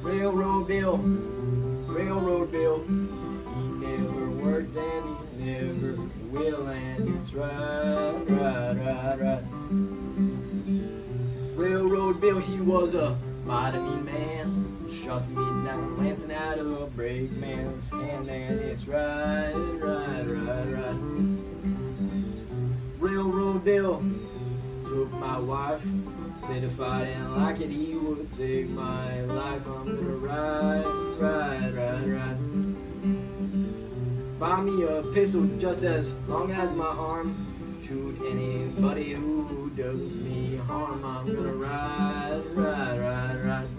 Railroad Bill, Railroad Bill, he never worked and he never will, and it's right, right, right, right. Railroad Bill, he was a mighty mean man, shot the midnight lantern out of a brakeman's hand, and it's right, right, right, right. Railroad Bill took my wife, said if I didn't like it, he would take my life. I'm gonna ride, ride, ride, ride. Buy me a pistol just as long as my arm. Shoot anybody who does me harm. I'm gonna ride, ride, ride, ride.